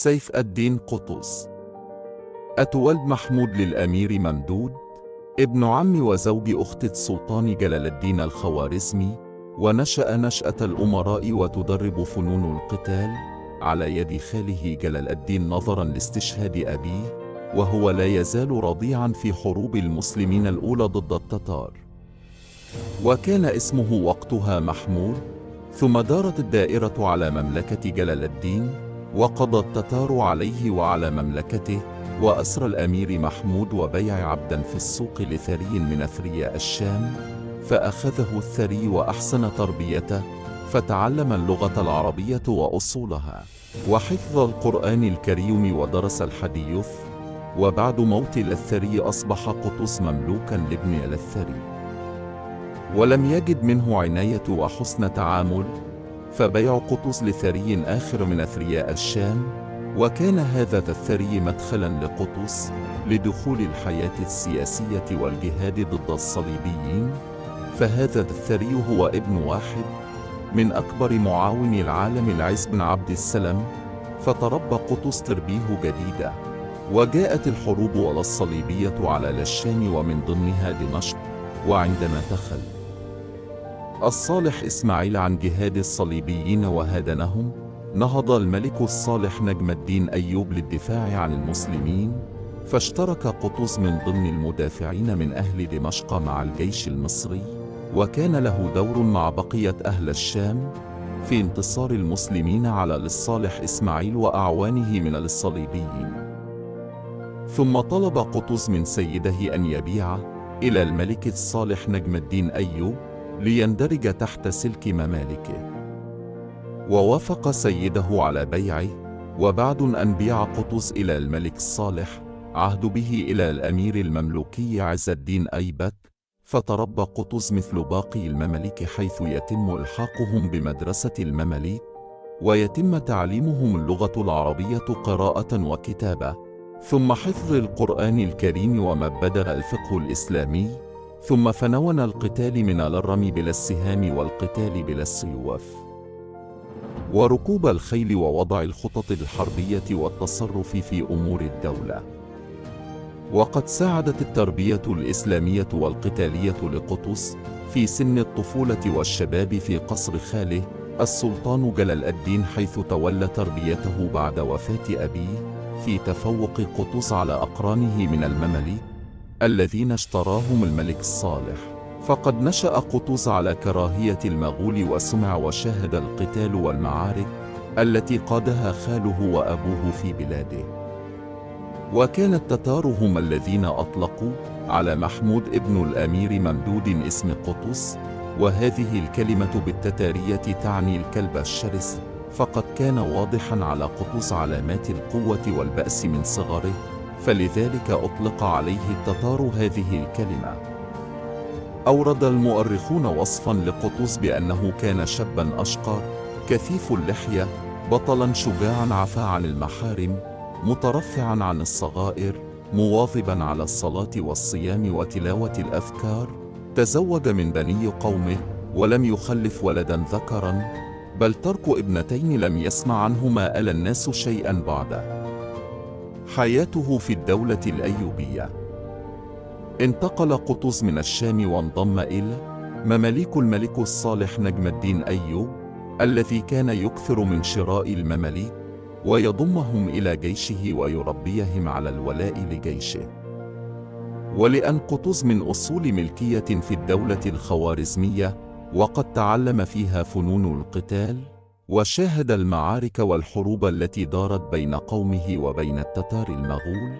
سيف الدين قطز. أتولد محمود للأمير ممدود، ابن عم وزوج أخت السلطان جلال الدين الخوارزمي، ونشأ نشأة الأمراء وتدرب فنون القتال على يد خاله جلال الدين نظراً لاستشهاد أبيه، وهو لا يزال رضيعاً في حروب المسلمين الأولى ضد التتار. وكان اسمه وقتها محمود، ثم دارت الدائرة على مملكة جلال الدين، وقضى التتار عليه وعلى مملكته، وأسرى الأمير محمود وبيع عبداً في السوق لثري من أثرياء الشام، فأخذه الثري وأحسن تربيته، فتعلم اللغة العربية وأصولها، وحفظ القرآن الكريم ودرس الحديث. وبعد موت الثري أصبح قطز مملوكاً لابن الثري، ولم يجد منه عناية وحسن تعامل، فبيع قطز لثري آخر من أثرياء الشام، وكان هذا الثري مدخلاً لقطز لدخول الحياة السياسية والجهاد ضد الصليبيين. فهذا الثري هو ابن واحد من أكبر معاوني العالم العز بن عبد السلام، فتربى قطز تربيه جديدة، وجاءت الحروب ولا الصليبية على الشام ومن ضمنها دمشق. وعندما تخل الصالح إسماعيل عن جهاد الصليبيين وهادنهم، نهض الملك الصالح نجم الدين أيوب للدفاع عن المسلمين، فاشترك قطز من ضمن المدافعين من أهل دمشق مع الجيش المصري، وكان له دور مع بقية أهل الشام في انتصار المسلمين على الصالح إسماعيل وأعوانه من الصليبيين. ثم طلب قطز من سيده أن يبيعه إلى الملك الصالح نجم الدين أيوب ليندرج تحت سلك ممالكه، ووافق سيده على بيعه. وبعد أن بيع قطز إلى الملك الصالح، عهد به إلى الأمير المملوكي عز الدين أيبك، فتربى قطز مثل باقي المماليك، حيث يتم إلحاقهم بمدرسة المماليك، ويتم تعليمهم اللغة العربية قراءة وكتابة، ثم حفظ القرآن الكريم ومبدأ الفقه الإسلامي، ثم فنون القتال من الرمي بلا السهام والقتال بلا السيوف، وركوب الخيل ووضع الخطط الحربية والتصرف في أمور الدولة. وقد ساعدت التربية الإسلامية والقتالية لقطز في سن الطفولة والشباب في قصر خاله السلطان جلال الدين، حيث تولى تربيته بعد وفاة أبيه، في تفوق قطز على أقرانه من المماليك الذين اشتراهم الملك الصالح. فقد نشأ قطز على كراهية المغول، وسمع وشاهد القتال والمعارك التي قادها خاله وأبوه في بلاده. وكان التتار هم الذين أطلقوا على محمود ابن الأمير ممدود اسم قطز، وهذه الكلمة بالتتارية تعني الكلب الشرس، فقد كان واضحاً على قطز علامات القوة والبأس من صغره، فلذلك أطلق عليه التتار هذه الكلمة. أورد المؤرخون وصفاً لقطز بأنه كان شاباً أشقر كثيف اللحية، بطلاً شجاعاً عفى عن المحارم، مترفعاً عن الصغائر، مواظباً على الصلاة والصيام وتلاوة الأذكار، تزوج من بني قومه ولم يخلف ولداً ذكراً، بل ترك ابنتين لم يسمع عنهما آل الناس شيئاً بعده. حياته في الدولة الأيوبية. انتقل قطز من الشام وانضم إلى مماليك الملك الصالح نجم الدين أيوب، الذي كان يكثر من شراء المماليك ويضمهم إلى جيشه ويربيهم على الولاء لجيشه. ولأن قطز من أصول ملكية في الدولة الخوارزمية، وقد تعلم فيها فنون القتال، وشاهد المعارك والحروب التي دارت بين قومه وبين التتار المغول،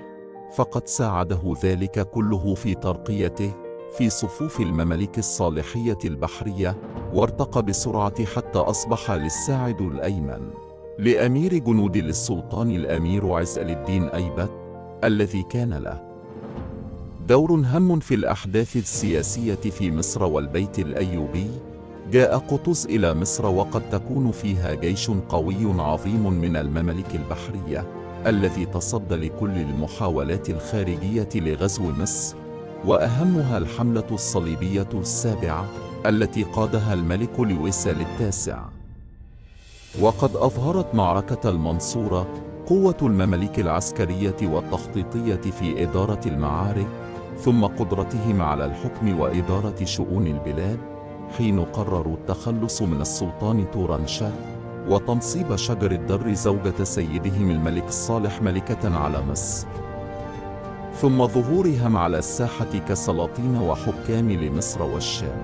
فقد ساعده ذلك كله في ترقيته في صفوف المماليك الصالحية البحرية، وارتقى بسرعة حتى أصبح للساعد الأيمن لأمير جنود للسلطان الأمير عز الدين أيبك، الذي كان له دور هام في الأحداث السياسية في مصر والبيت الأيوبي. جاء قطز إلى مصر وقد تكون فيها جيش قوي عظيم من المماليك البحرية، الذي تصدى لكل المحاولات الخارجية لغزو مصر، وأهمها الحملة الصليبية السابعة التي قادها الملك لويس التاسع. وقد أظهرت معركة المنصورة قوة المماليك العسكرية والتخطيطية في إدارة المعارك، ثم قدرتهم على الحكم وإدارة شؤون البلاد، حين قرروا التخلص من السلطان تورانشاه وتنصيب شجر الدر زوجة سيدهم الملك الصالح ملكة على مصر، ثم ظهورهم على الساحة كسلاطين وحكام لمصر والشام.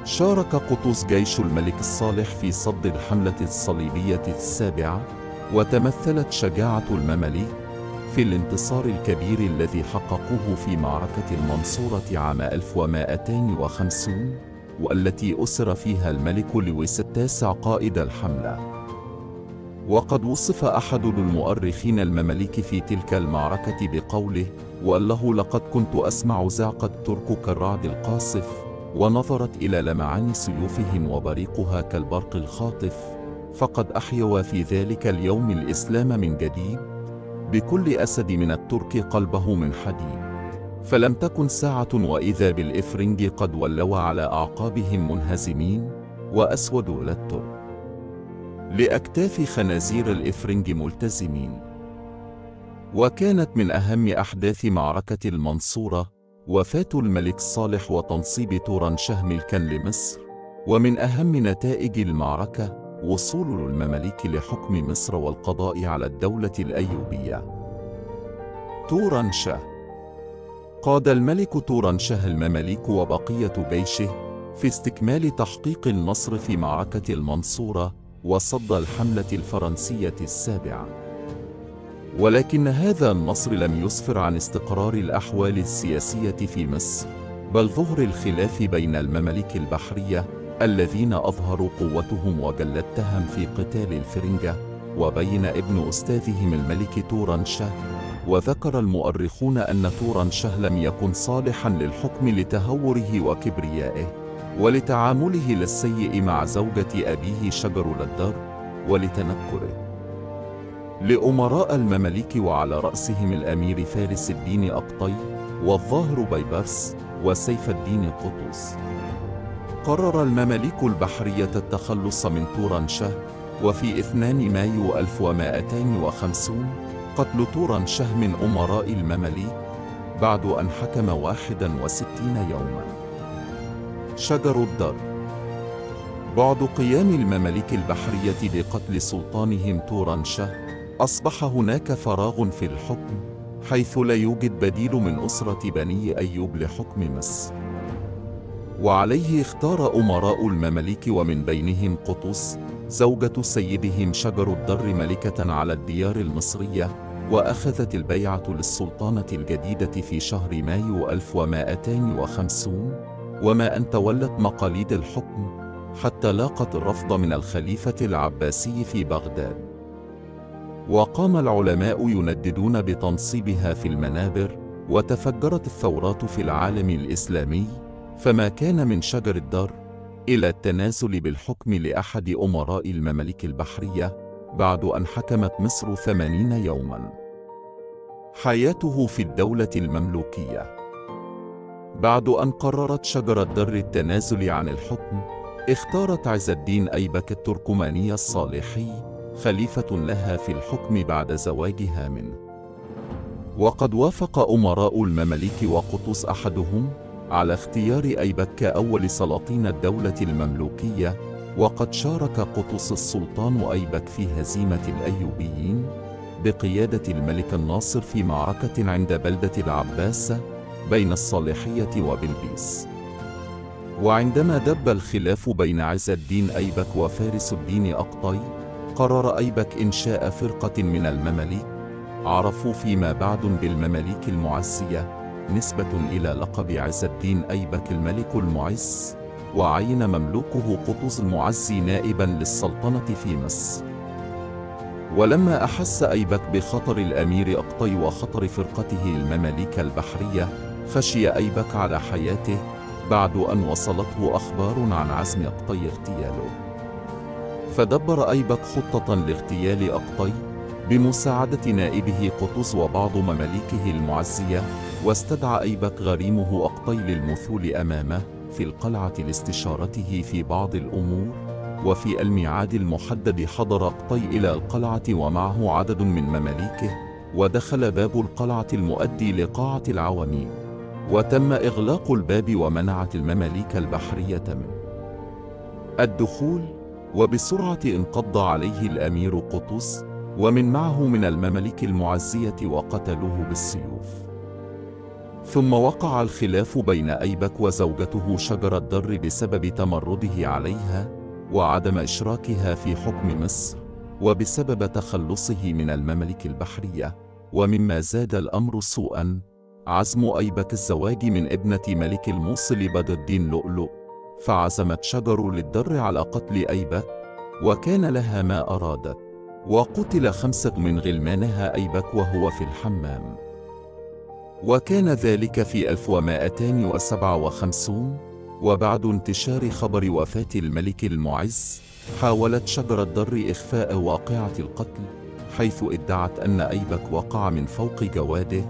شارك قطز جيش الملك الصالح في صد الحملة الصليبية السابعة، وتمثلت شجاعة المماليك في الانتصار الكبير الذي حققوه في معركة المنصورة عام 1250، والتي أسر فيها الملك لويس التاسع قائد الحملة. وقد وصف أحد المؤرخين المماليك في تلك المعركة بقوله: والله لقد كنت أسمع زعق الترك كالرعد القاصف، ونظرت إلى لمعان سيوفهم وبريقها كالبرق الخاطف، فقد أحيوا في ذلك اليوم الإسلام من جديد، بكل أسد من الترك قلبه من حديد. فلم تكن ساعة وإذا بالإفرنج قد ولوا على أعقابهم منهزمين، وأسودوا للترك لأكتاف خنازير الإفرنج ملتزمين. وكانت من أهم أحداث معركة المنصورة وفاة الملك صالح وتنصيب تورانشاه ملكا لمصر، ومن أهم نتائج المعركة وصول المماليك لحكم مصر والقضاء على الدولة الأيوبية. تورانشاه. قاد الملك تورانشاه المماليك وبقية جيشه في استكمال تحقيق النصر في معركة المنصورة وصد الحملة الفرنسية السابعة. ولكن هذا النصر لم يسفر عن استقرار الأحوال السياسية في مصر، بل ظهر الخلاف بين المماليك البحرية الذين أظهروا قوتهم وجلدتهم في قتال الفرنجة، وبين ابن أستاذهم الملك تورانشاه. وذكر المؤرخون أن تورانشاه لم يكن صالحا للحكم لتهوره وكبريائه، ولتعامله السيء مع زوجة أبيه شجر الدر، ولتنكره لأمراء المماليك وعلى رأسهم الأمير فارس الدين أقطي والظاهر بيبرس وسيف الدين قطز. قرر المماليك البحرية التخلص من تورانشاه، وفي 2 مايو 1250 قتل تورانشاه من أمراء المماليك بعد أن حكم 61 يوما. شجر الدر. بعد قيام المماليك البحرية بقتل سلطانهم تورانشاه، أصبح هناك فراغ في الحكم، حيث لا يوجد بديل من أسرة بني أيوب لحكم مصر. وعليه اختار أمراء المماليك ومن بينهم قطز زوجة سيدهم شجر الدر ملكة على الديار المصرية، وأخذت البيعة للسلطانة الجديدة في شهر مايو 1250، وما أن تولت مقاليد الحكم حتى لاقت الرفض من الخليفة العباسي في بغداد. وقام العلماء ينددون بتنصيبها في المنابر، وتفجرت الثورات في العالم الإسلامي، فما كان من شجر الدر إلى التنازل بالحكم لأحد أمراء المماليك البحرية بعد أن حكمت مصر 80 يوما. حياته في الدولة المملوكية. بعد أن قررت شجر الدر التنازل عن الحكم، اختارت عز الدين أيبك التركماني الصالحي خليفة لها في الحكم بعد زواجها منه. وقد وافق أمراء المماليك وقطز أحدهم على اختيار أيبك كأول سلاطين الدولة المملوكية، وقد شارك قطز السلطان أيبك في هزيمة الأيوبيين بقيادة الملك الناصر في معركة عند بلدة العباسة بين الصالحية وبلبيس. وعندما دب الخلاف بين عز الدين أيبك وفارس الدين أقطي، قرر أيبك إنشاء فرقة من المماليك عرفوا فيما بعد بالمماليك المعزية، نسبة إلى لقب عز الدين أيبك الملك المعز، وعين مملوكه قطز المعزي نائبا للسلطنة في مصر. ولما أحس أيبك بخطر الأمير أقطي وخطر فرقته المماليك البحرية، خشي أيبك على حياته بعد أن وصلته أخبار عن عزم أقطي اغتياله. فدبر أيبك خطة لاغتيال أقطي بمساعدة نائبه قطز وبعض مماليكه المعزية، واستدعى أيبك غريمه أقطي للمثول أمامه في القلعة لاستشارته في بعض الأمور، وفي الميعاد المحدد حضر قطي إلى القلعة ومعه عدد من مماليكه، ودخل باب القلعة المؤدي لقاعة العواميد، وتم إغلاق الباب ومنعت المماليك البحرية من الدخول، وبسرعة انقض عليه الأمير قطز ومن معه من المماليك المعزية وقتلوه بالسيوف. ثم وقع الخلاف بين أيبك وزوجته شجر الدر بسبب تمرده عليها وعدم إشراكها في حكم مصر، وبسبب تخلصه من الممالك البحرية. ومما زاد الأمر سوءا عزم أيبك الزواج من ابنة ملك الموصل بدر الدين لؤلؤ، فعزمت شجر للدر على قتل أيبك، وكان لها ما أرادت، وقتل 5 من غلمانها أيبك وهو في الحمام. وكان ذلك في 1257. وبعد انتشار خبر وفاة الملك المعز، حاولت شجر الدر إخفاء واقعة القتل، حيث ادعت أن أيبك وقع من فوق جواده،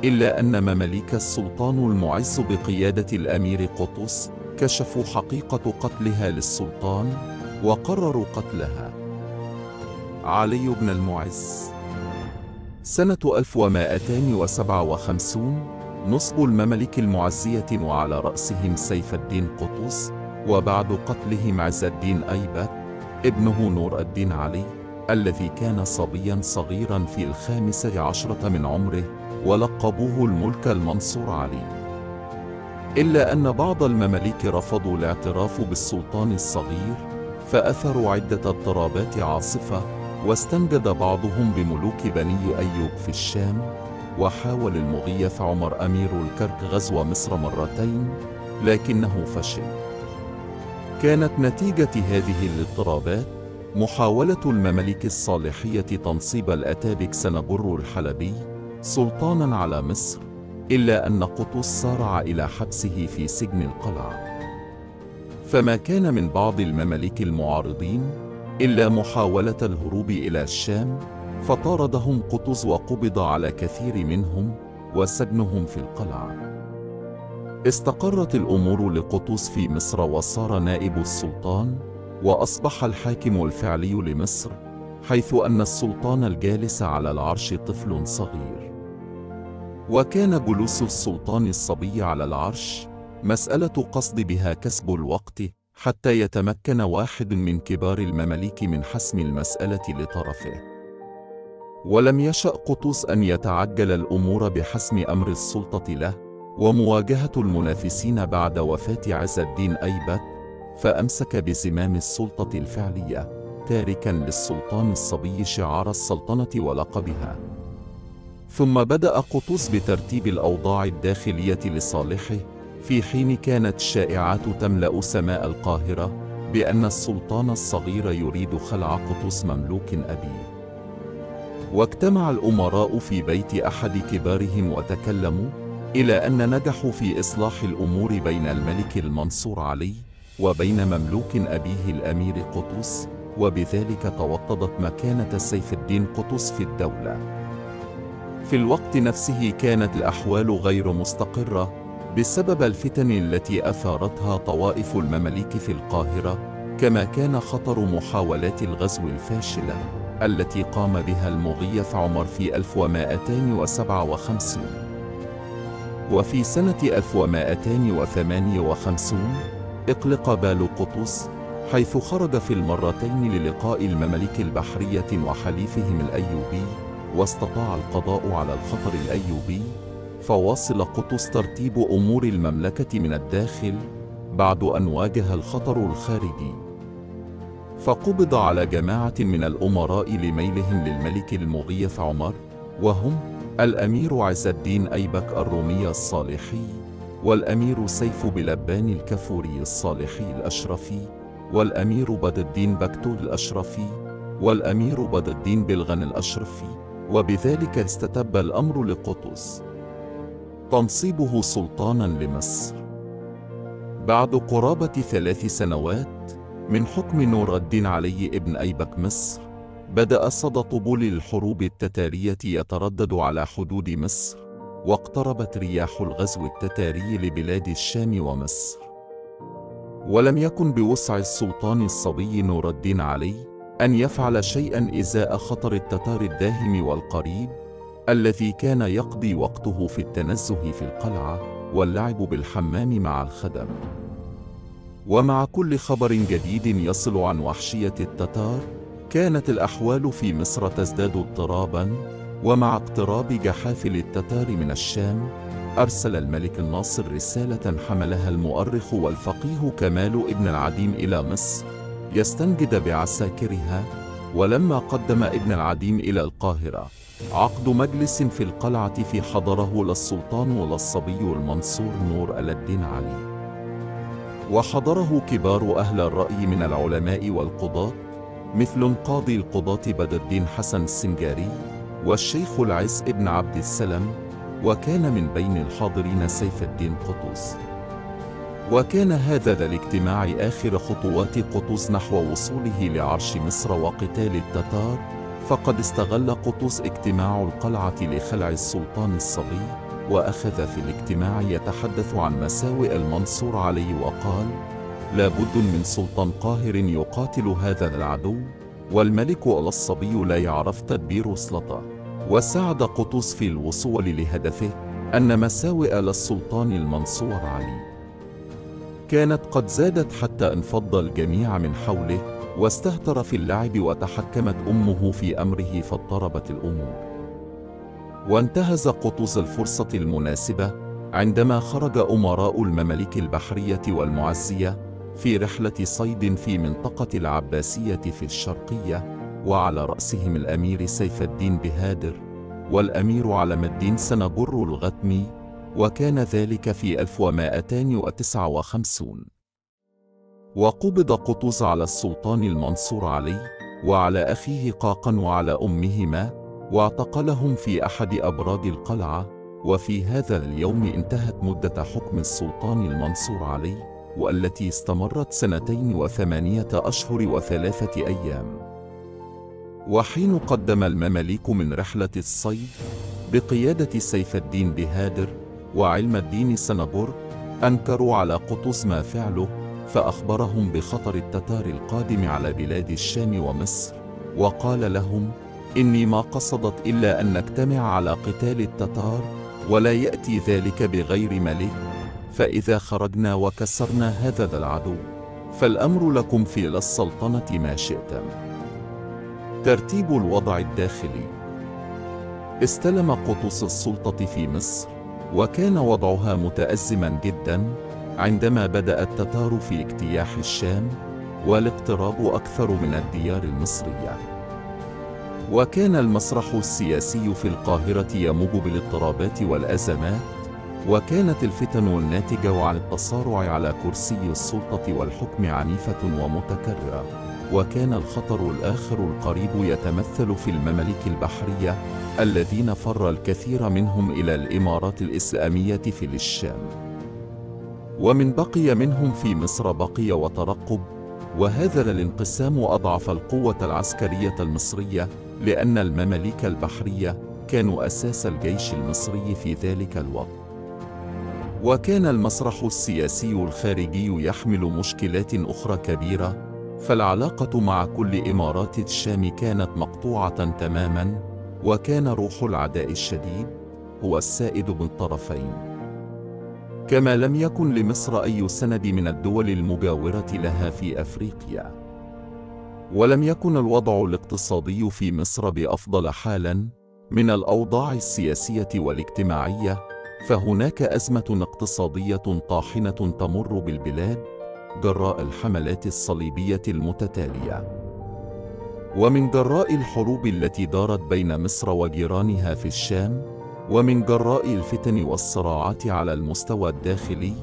إلا أن مماليك السلطان المعز بقيادة الأمير قطز كشفوا حقيقة قتلها للسلطان وقرروا قتلها. علي بن المعز. سنة 1257 نصب الممالك المعزية وعلى رأسهم سيف الدين قطز، وبعد قتلهم عز الدين أيبك ابنه نور الدين علي، الذي كان صبيا صغيرا في 15 من عمره، ولقبوه الملك المنصور علي. إلا أن بعض المماليك رفضوا الاعتراف بالسلطان الصغير، فأثروا عدة اضطرابات عاصفة، واستنجد بعضهم بملوك بني أيوب في الشام، وحاول المغيث عمر أمير الكرك غزو مصر مرتين، لكنه فشل. كانت نتيجة هذه الاضطرابات محاولة المماليك الصالحية تنصيب الأتابك سنبر الحلبي سلطانا على مصر، إلا أن قطز سارع إلى حبسه في سجن القلعة. فما كان من بعض المماليك المعارضين إلا محاولة الهروب إلى الشام، فطاردهم قطز وقبض على كثير منهم وسجنهم في القلعة. استقرت الأمور لقطز في مصر، وصار نائب السلطان، وأصبح الحاكم الفعلي لمصر، حيث أن السلطان الجالس على العرش طفل صغير. وكان جلوس السلطان الصبي على العرش مسألة قصد بها كسب الوقت، حتى يتمكن واحد من كبار المماليك من حسم المسألة لطرفه. ولم يشأ قطز أن يتعجل الأمور بحسم أمر السلطة له ومواجهة المنافسين بعد وفاة عز الدين أيبك، فأمسك بزمام السلطة الفعلية، تاركا للسلطان الصبي شعار السلطنة ولقبها. ثم بدأ قطز بترتيب الأوضاع الداخلية لصالحه، في حين كانت الشائعات تملأ سماء القاهرة بأن السلطان الصغير يريد خلع قطز مملوك أبيه. واجتمع الأمراء في بيت أحد كبارهم وتكلموا، إلى أن نجحوا في إصلاح الأمور بين الملك المنصور علي وبين مملوك أبيه الأمير قطز، وبذلك توطدت مكانة سيف الدين قطز في الدولة. في الوقت نفسه كانت الأحوال غير مستقرة بسبب الفتن التي أثارتها طوائف المماليك في القاهرة، كما كان خطر محاولات الغزو الفاشلة التي قام بها المغيث عمر في 1257. وفي سنة 1258 اقلق بال قطز، حيث خرج في المرتين للقاء المماليك البحرية وحليفهم الأيوبي، واستطاع القضاء على الخطر الأيوبي، فواصل قطز ترتيب أمور المملكة من الداخل بعد أن واجه الخطر الخارجي. فقبض على جماعة من الأمراء لميلهم للملك المغيث عمر، وهم الأمير عز الدين أيبك الرومي الصالحي، والأمير سيف بلبان الكفوري الصالحي الأشرفي، والأمير بدر الدين بكتول الأشرفي، والأمير بدر الدين بلغن الأشرفي. وبذلك استتب الأمر لقطز تنصيبه سلطانا لمصر. بعد قرابة 3 سنوات من حكم نور الدين علي ابن أيبك مصر، بدأ صدى طبول الحروب التتارية يتردد على حدود مصر، واقتربت رياح الغزو التتاري لبلاد الشام ومصر. ولم يكن بوسع السلطان الصبي نور الدين علي أن يفعل شيئا إزاء خطر التتار الداهم والقريب الذي كان يقضي وقته في التنزه في القلعة واللعب بالحمام مع الخدم. ومع كل خبر جديد يصل عن وحشية التتار كانت الأحوال في مصر تزداد اضطرابا. ومع اقتراب جحافل التتار من الشام أرسل الملك الناصر رسالة حملها المؤرخ والفقيه كمال ابن العديم إلى مصر يستنجد بعساكرها. ولما قدم ابن العديم إلى القاهرة عقد مجلس في القلعة في حضره لا السلطان ولا الصبي المنصور نور الدين علي، وحضره كبار أهل الرأي من العلماء والقضاة مثل قاضي القضاة بدر الدين حسن السنجاري والشيخ العز ابن عبد السلام، وكان من بين الحاضرين سيف الدين قطز. وكان هذا الاجتماع آخر خطوات قطز نحو وصوله لعرش مصر وقتال التتار، فقد استغل قطز اجتماع القلعة لخلع السلطان الصبي، وأخذ في الاجتماع يتحدث عن مساوئ المنصور علي وقال: لا بد من سلطان قاهر يقاتل هذا العدو، والملك الصبي لا يعرف تدبير سلطة. وساعد قطز في الوصول لهدفه أن مساوئ للسلطان المنصور علي كانت قد زادت حتى انفض الجميع من حوله واستهتر في اللعب، وتحكمت أمه في أمره فاضطربت الأمور. وانتهز قطز الفرصة المناسبة عندما خرج أمراء الممالك البحرية والمعزية في رحلة صيد في منطقة العباسية في الشرقية، وعلى رأسهم الأمير سيف الدين بهادر والأمير علم الدين سنجر الغتمي، وكان ذلك في 1259. وقبض قطز على السلطان المنصور علي وعلى أخيه قاقا وعلى أمهما، واعتقلهم في أحد أبراج القلعة. وفي هذا اليوم انتهت مدة حكم السلطان المنصور علي، والتي استمرت 2 أشهر و3 أيام. وحين قدم المماليك من رحلة الصيد بقيادة سيف الدين بهادر وعلم الدين سنجر أنكروا على قطز ما فعله، فأخبرهم بخطر التتار القادم على بلاد الشام ومصر، وقال لهم: إني ما قصدت إلا أن نجتمع على قتال التتار، ولا يأتي ذلك بغير ملك، فإذا خرجنا وكسرنا هذا العدو فالأمر لكم في السلطنة ما شئتم. ترتيب الوضع الداخلي. استلم قطز السلطة في مصر، وكان وضعها متأزما جدا عندما بدأ التتار في اجتياح الشام والاقتراب أكثر من الديار المصرية. وكان المسرح السياسي في القاهرة يموج بالاضطرابات والأزمات، وكانت الفتن الناتجة عن التصارع على كرسي السلطة والحكم عنيفة ومتكررة. وكان الخطر الآخر القريب يتمثل في المماليك البحرية الذين فر الكثير منهم إلى الإمارات الإسلامية في الشام، ومن بقي منهم في مصر بقي وترقب. وهذا الانقسام أضعف القوة العسكرية المصرية، لأن المماليك البحرية كانوا أساس الجيش المصري في ذلك الوقت. وكان المسرح السياسي الخارجي يحمل مشكلات أخرى كبيرة، فالعلاقة مع كل إمارات الشام كانت مقطوعة تماما، وكان روح العداء الشديد هو السائد بالطرفين. كما لم يكن لمصر أي سند من الدول المجاورة لها في أفريقيا. ولم يكن الوضع الاقتصادي في مصر بأفضل حالا من الأوضاع السياسية والاجتماعية، فهناك أزمة اقتصادية طاحنة تمر بالبلاد جراء الحملات الصليبية المتتالية، ومن جراء الحروب التي دارت بين مصر وجيرانها في الشام، ومن جراء الفتن والصراعات على المستوى الداخلي،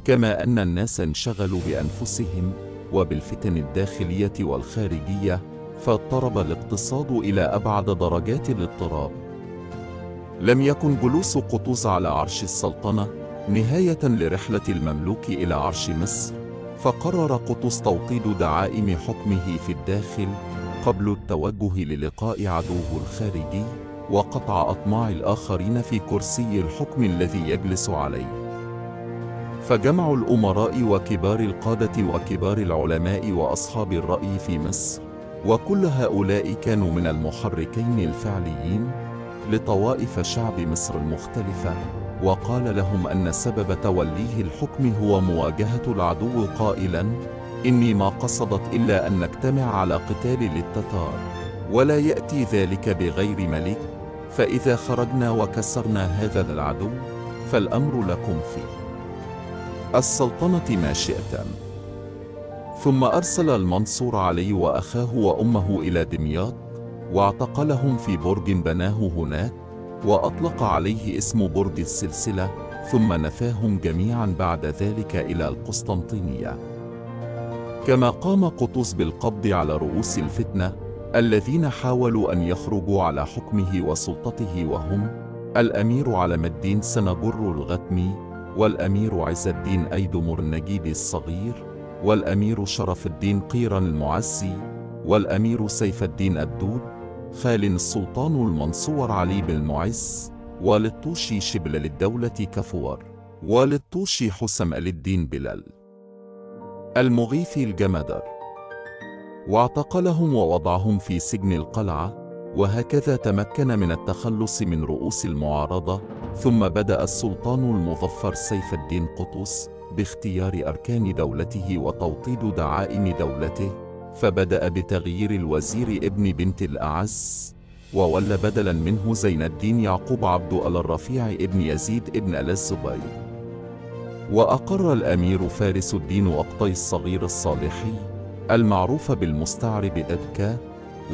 كما أن الناس انشغلوا بأنفسهم وبالفتن الداخلية والخارجية، فاضطرب الاقتصاد إلى أبعد درجات الاضطراب. لم يكن جلوس قطز على عرش السلطنة نهاية لرحلة المملوك إلى عرش مصر، فقرر قطز توطيد دعائم حكمه في الداخل قبل التوجه للقاء عدوه الخارجي وقطع أطماع الآخرين في كرسي الحكم الذي يجلس عليه. فجمعوا الأمراء وكبار القادة وكبار العلماء وأصحاب الرأي في مصر، وكل هؤلاء كانوا من المحركين الفعليين لطوائف شعب مصر المختلفة، وقال لهم أن سبب توليه الحكم هو مواجهة العدو، قائلاً: إني ما قصدت إلا أن نجتمع على قتال للتتار، ولا يأتي ذلك بغير ملك، فإذا خرجنا وكسرنا هذا العدو فالأمر لكم في السلطنة ما شئتم. ثم أرسل المنصور علي وأخاه وأمه إلى دمياط، واعتقلهم في برج بناه هناك، وأطلق عليه اسم برج السلسلة، ثم نفاهم جميعا بعد ذلك إلى القسطنطينية. كما قام قطز بالقبض على رؤوس الفتنة الذين حاولوا أن يخرجوا على حكمه وسلطته، وهم الأمير علم الدين سنجر الغتمي، والأمير عز الدين أيدمر النجيب الصغير، والأمير شرف الدين قيران المعزي، والأمير سيف الدين الدود، خال السلطان المنصور علي بالمعز، والطوشي شبل للدولة كفور، والطوشي حسم الدين بلال، المغيثي الجمدر، واعتقلهم ووضعهم في سجن القلعة، وهكذا تمكن من التخلص من رؤوس المعارضة. ثم بدأ السلطان المظفر سيف الدين قطز باختيار أركان دولته وتوطيد دعائم دولته، فبدأ بتغيير الوزير ابن بنت الأعز، وولى بدلا منه زين الدين يعقوب عبد الله الرفيع ابن يزيد ابن آل الزبير، وأقر الأمير فارس الدين أقطي الصغير الصالحي المعروف بالمستعرب أدكا،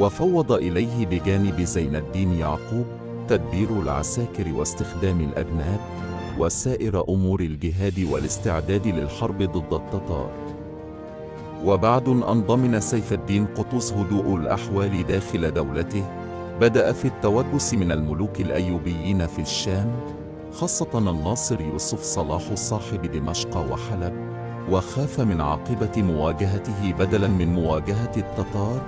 وفوض إليه بجانب زين الدين يعقوب تدبير العساكر واستخدام الأجناد وسائر أمور الجهاد والاستعداد للحرب ضد التتار. وبعد أن ضمن سيف الدين قطز هدوء الأحوال داخل دولته، بدأ في التوجس من الملوك الأيوبيين في الشام، خاصة الناصر يوسف صلاح صاحب دمشق وحلب، وخاف من عاقبة مواجهته بدلا من مواجهة التتار،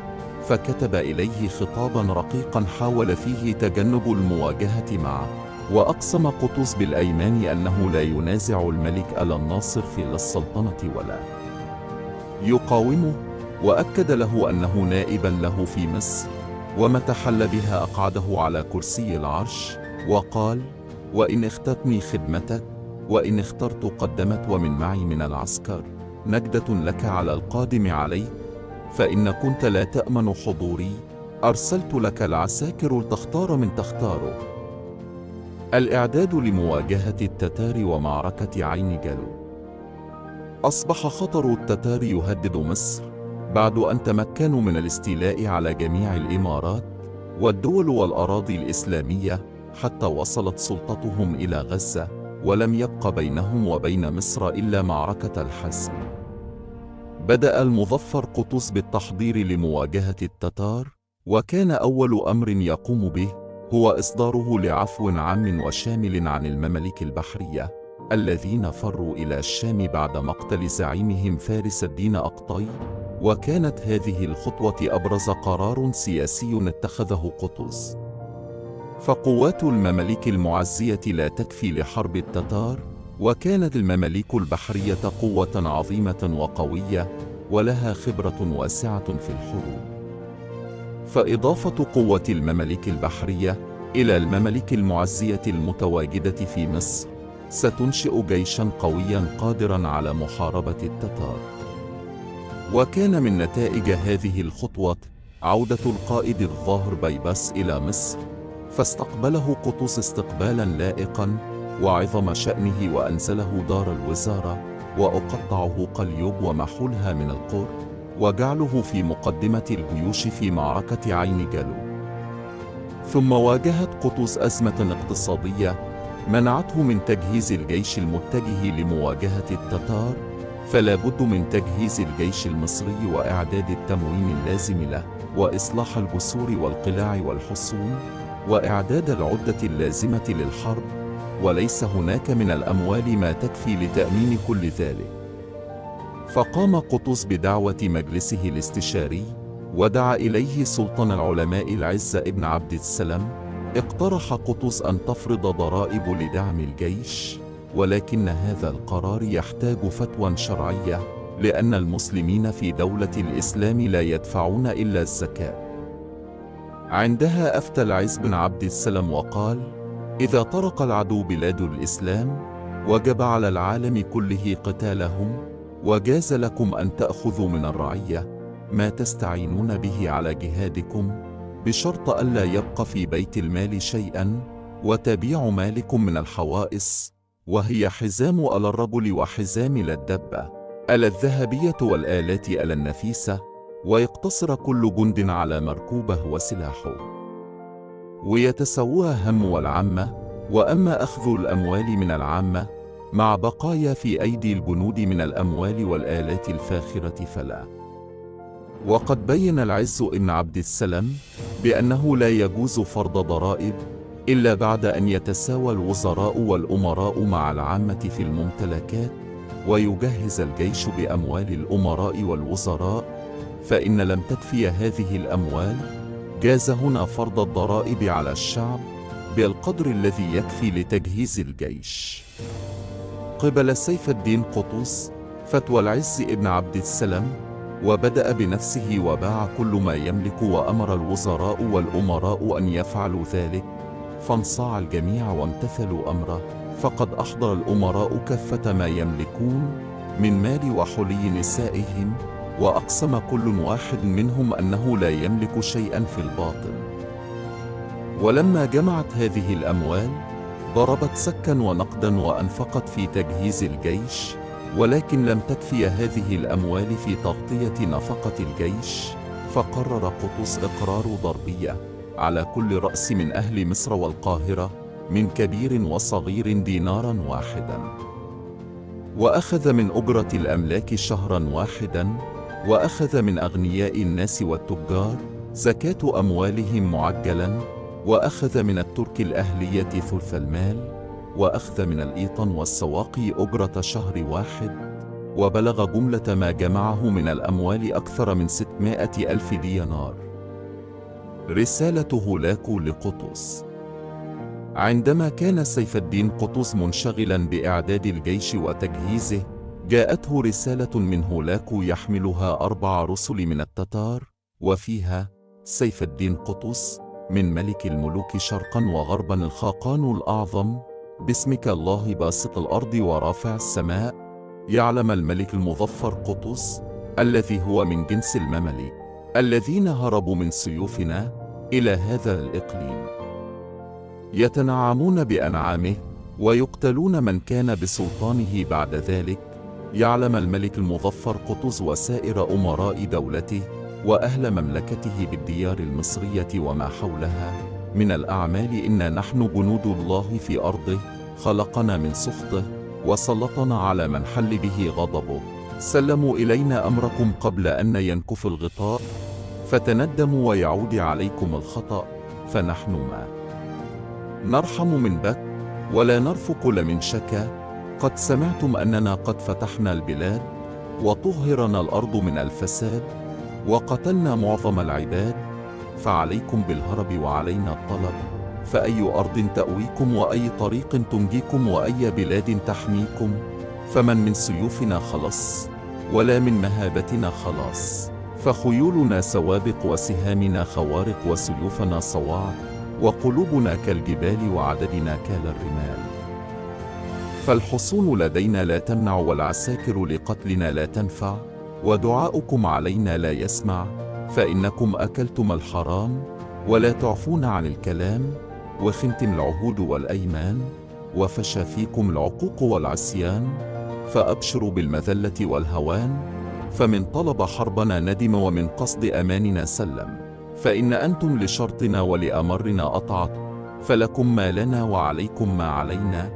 فكتب إليه خطابا رقيقا حاول فيه تجنب المواجهة معه، وأقسم قطز بالأيمان أنه لا ينازع الملك آل الناصر في السلطنة ولا يقاومه، وأكد له أنه نائبا له في مصر، ومتى حل بها أقعده على كرسي العرش، وقال: وإن اخترتني خدمتك، وإن اخترت قدمت، ومن معي من العسكر نجدة لك على القادم عليك، فإن كنت لا تأمن حضوري أرسلت لك العساكر تختار من تختاره. الإعداد لمواجهة التتار ومعركة عين جالوت. أصبح خطر التتار يهدد مصر بعد أن تمكنوا من الاستيلاء على جميع الإمارات والدول والأراضي الإسلامية، حتى وصلت سلطتهم إلى غزة، ولم يبق بينهم وبين مصر إلا معركة الحسم. بدأ المظفر قطز بالتحضير لمواجهة التتار، وكان أول أمر يقوم به هو إصداره لعفو عام وشامل عن المماليك البحرية الذين فروا إلى الشام بعد مقتل زعيمهم فارس الدين أقطي، وكانت هذه الخطوة أبرز قرار سياسي اتخذه قطز. فقوات المماليك المعزية لا تكفي لحرب التتار، وكانت المماليك البحرية قوة عظيمة وقوية ولها خبرة واسعة في الحروب. فإضافة قوة المماليك البحرية إلى المماليك المعزية المتواجدة في مصر ستنشئ جيشا قويا قادرا على محاربة التتار. وكان من نتائج هذه الخطوة عودة القائد الظاهر بيبرس إلى مصر، فاستقبله قطز استقبالا لائقا وعظم شأنه، وأنزله دار الوزارة، وأقطعه قليوب ومحولها من القر، وجعله في مقدمة الجيوش في معركة عين جالوت. ثم واجهت قطز أزمة اقتصادية منعته من تجهيز الجيش المتجه لمواجهة التتار، فلا بد من تجهيز الجيش المصري وإعداد التموين اللازم له، وإصلاح الجسور والقلاع والحصون، وإعداد العدة اللازمة للحرب، وليس هناك من الأموال ما تكفي لتأمين كل ذلك. فقام قطز بدعوة مجلسه الاستشاري، ودعا إليه سلطان العلماء العز ابن عبد السلام. اقترح قطز أن تفرض ضرائب لدعم الجيش، ولكن هذا القرار يحتاج فتوى شرعية، لأن المسلمين في دولة الإسلام لا يدفعون إلا الزكاة. عندها أفتى العز بن عبد السلام وقال: إذا طرق العدو بلاد الإسلام وجب على العالم كله قتالهم، وجاز لكم أن تأخذوا من الرعية ما تستعينون به على جهادكم، بشرط ألا يبقى في بيت المال شيئا، وتبيع مالكم من الحوائص، وهي حزام على الرجل وحزام الدبة، ألا الذهبية والآلات ألا النفيسة، ويقتصر كل جند على مركوبه وسلاحه، ويتسوى هم والعامة. وأما أخذ الأموال من العامة مع بقايا في أيدي الجنود من الأموال والآلات الفاخرة فلا. وقد بين العز بن عبد السلام بأنه لا يجوز فرض ضرائب إلا بعد أن يتساوى الوزراء والأمراء مع العامة في الممتلكات، ويجهز الجيش بأموال الأمراء والوزراء، فإن لم تكفي هذه الأموال جاز هنا فرض الضرائب على الشعب بالقدر الذي يكفي لتجهيز الجيش. قبل سيف الدين قطز فتوى العز بن عبد السلام، وبدأ بنفسه وباع كل ما يملك، وأمر الوزراء والأمراء أن يفعلوا ذلك، فانصاع الجميع وامتثلوا أمره، فقد أحضر الأمراء كافة ما يملكون من مال وحلي نسائهم، وأقسم كل واحد منهم أنه لا يملك شيئا في الباطل. ولما جمعت هذه الأموال ضربت سكا ونقدا وأنفقت في تجهيز الجيش، ولكن لم تكفي هذه الأموال في تغطية نفقة الجيش، فقرر قطز إقرار ضربية على كل رأس من أهل مصر والقاهرة من كبير وصغير دينارا واحدا، وأخذ من أجرة الأملاك شهرا واحدا، وأخذ من أغنياء الناس والتجار زكاة أموالهم معجلا، وأخذ من الترك الأهلية ثلث المال، وأخذ من الإيطان والسواقي أجرة شهر واحد، وبلغ جملة ما جمعه من الأموال أكثر من 600,000 دينار. رسالة هولاكو لقطز. عندما كان سيف الدين قطز منشغلا بإعداد الجيش وتجهيزه، جاءته رسالة من هولاكو يحملها 4 رسل من التتار، وفيها: سيف الدين قطز من ملك الملوك شرقا وغربا الخاقان الأعظم، باسمك الله باسط الأرض ورافع السماء، يعلم الملك المظفر قطز الذي هو من جنس المماليك الذين هربوا من سيوفنا إلى هذا الإقليم، يتنعمون بأنعامه ويقتلون من كان بسلطانه بعد ذلك، يعلم الملك المظفر قطز وسائر أمراء دولته وأهل مملكته بالديار المصرية وما حولها من الأعمال، إنا نحن جنود الله في أرضه، خلقنا من سخطه وسلطنا على من حل به غضبه، سلموا إلينا أمركم قبل أن ينكف الغطاء، فتندموا ويعود عليكم الخطأ، فنحن ما نرحم من بك ولا نرفق لمن شكا، قد سمعتم أننا قد فتحنا البلاد وطهرنا الأرض من الفساد وقتلنا معظم العباد، فعليكم بالهرب وعلينا الطلب، فأي أرض تأويكم وأي طريق تنجيكم وأي بلاد تحميكم، فمن من سيوفنا خلص ولا من مهابتنا خلاص، فخيولنا سوابق وسهامنا خوارق وسيوفنا صواعق، وقلوبنا كالجبال وعددنا كالرمال، فالحصون لدينا لا تمنع والعساكر لقتلنا لا تنفع، ودعاؤكم علينا لا يسمع، فإنكم أكلتم الحرام ولا تعفون عن الكلام، وخنتم العهود والأيمان، وفشى فيكم العقوق والعصيان، فأبشروا بالمذلة والهوان، فمن طلب حربنا ندم ومن قصد أماننا سلم، فإن أنتم لشرطنا ولأمرنا أطعتم، فلكم ما لنا وعليكم ما علينا،